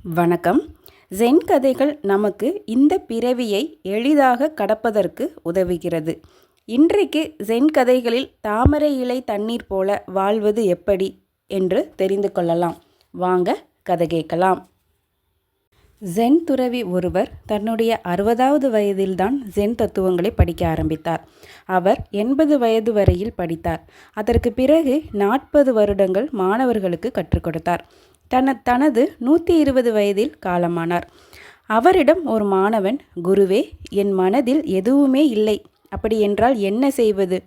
வணக்கம். ஜென் கதைகள் நமக்கு இந்த பிறவியை எளிதாக கடப்பதற்கு உதவுகிறது. இன்றைக்கு ஜென் கதைகளில் தாமரை இலை தண்ணீர் போல வாழ்வது எப்படி என்று தெரிந்து கொள்ளலாம். வாங்க கதை கேட்கலாம். ஜென் துறவி ஒருவர் தன்னுடைய 60வது வயதில்தான் ஜென் தத்துவங்களை படிக்க ஆரம்பித்தார். அவர் 80 வயது வரையில் படித்தார். அதற்கு பிறகு 40 வருடங்கள் மாணவர்களுக்கு கற்றுக் கொடுத்தார். தனது 120 வயதில் காலமானார். அவரிடம் ஒரு மாணவன், குருவே, என் மனதில் எதுவுமே இல்லை, அப்படி என்றால் என்ன செய்வது?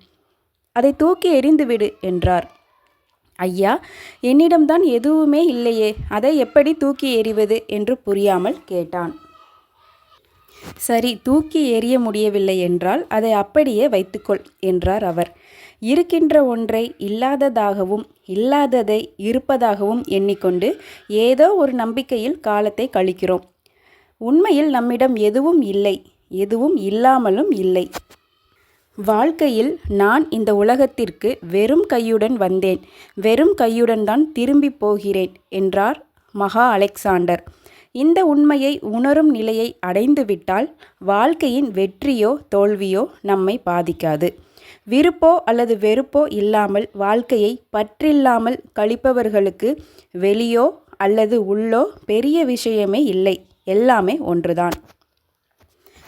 அதை தூக்கி எறிந்துவிடு என்றார். ஐயா, என்னிடம்தான் எதுவுமே இல்லையே, அதை எப்படி தூக்கி எறிவது என்று புரியாமல் கேட்டான். சரி, தூக்கி எறிய முடியவில்லை என்றால் அதை அப்படியே வைத்துக்கொள் என்றார் அவர். இருக்கின்ற ஒன்றை இல்லாததாகவும் இல்லாததை இருப்பதாகவும் எண்ணிக்கொண்டு ஏதோ ஒரு நம்பிக்கையில் காலத்தை கழிக்கிறோம். உண்மையில் நம்மிடம் எதுவும் இல்லை, எதுவும் இல்லாமலும் இல்லை. வாழ்க்கையில் நான் இந்த உலகத்திற்கு வெறும் கையுடன் வந்தேன், வெறும் கையுடன் தான் திரும்பி போகிறேன் என்றார் மகா அலெக்சாண்டர். இந்த உண்மையை உணரும் நிலையை அடைந்துவிட்டால் வாழ்க்கையின் வெற்றியோ தோல்வியோ நம்மை பாதிக்காது. விருப்போ அல்லது வெறுப்போ இல்லாமல் வாழ்க்கையை பற்றில்லாமல் கழிப்பவர்களுக்கு வெளியோ அல்லது உள்ளோ பெரிய விஷயமே இல்லை, எல்லாமே ஒன்றுதான்.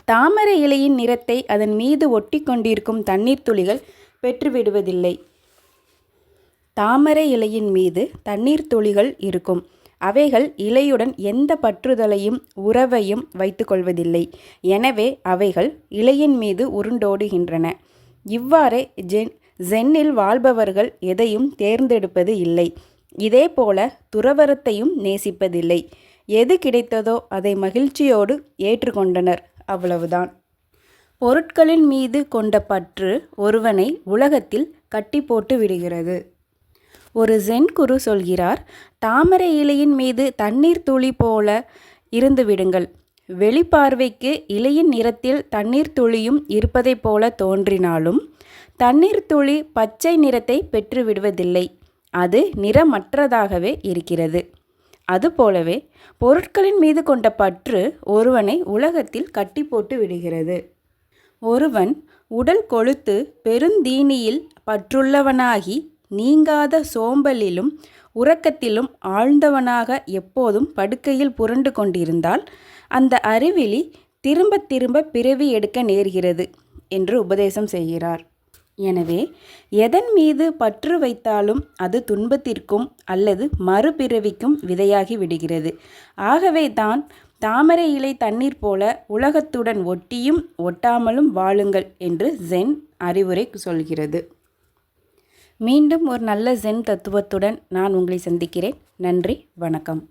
தாமரை இலையின் நிறத்தை அதன் மீது ஒட்டி கொண்டிருக்கும் தண்ணீர் துளிகள் பெற்றுவிடுவதில்லை. தாமரை இலையின் மீது தண்ணீர் துளிகள் இருக்கும். அவைகள் இலையுடன் எந்த பற்றுதலையும் உறவையும் வைத்து கொள்வதில்லை. எனவே அவைகள் இலையின் மீது உருண்டோடுகின்றன. இவ்வாறே ஜென்னில் வாழ்பவர்கள் எதையும் தேர்ந்தெடுப்பது இல்லை. இதேபோல துறவரத்தையும் நேசிப்பதில்லை. எது கிடைத்ததோ அதை மகிழ்ச்சியோடு ஏற்றுக்கொண்டனர், அவ்வளவுதான். பொருட்களின் மீது கொண்ட பற்று ஒருவனை உலகத்தில் கட்டி போட்டு விடுகிறது. ஒரு ஜென் குரு சொல்கிறார், தாமரை இலையின் மீது தண்ணீர் துளி போல இருந்து விடுங்கள். வெளிப்பார்வைக்கு இலையின் நிறத்தில் தண்ணீர் துளியும் இருப்பதைப் போல தோன்றினாலும் தண்ணீர் துளி பச்சை நிறத்தை பெற்று விடுவதில்லை. அது நிறமற்றதாகவே இருக்கிறது. அதுபோலவே பொருட்களின் மீது கொண்ட பற்று ஒருவனை உலகத்தில் கட்டி போட்டு விடுகிறது. ஒருவன் உடல் கொழுத்து பெருந்தீனியில் பற்றுள்ளவனாகி நீங்காத சோம்பலிலும் உறக்கத்திலும் ஆழ்ந்தவனாக எப்போதும் படுக்கையில் புரண்டு கொண்டிருந்தால் அந்த அறிவிலி திரும்ப திரும்ப பிறவி எடுக்க நேர்கிறது என்று உபதேசம் செய்கிறார். எனவே எதன் மீது பற்று வைத்தாலும் அது துன்பத்திற்கும் அல்லது மறுபிறவிக்கும் விதையாகி விடுகிறது. ஆகவே தான் தாமரை இலை தண்ணீர் போல உலகத்துடன் ஒட்டியும் ஒட்டாமலும் வாழுங்கள் என்று ஜென் அறிவுரை சொல்கிறது. மீண்டும் ஒரு நல்ல ஜென் தத்துவத்துடன் நான் உங்களை சந்திக்கிறேன். நன்றி, வணக்கம்.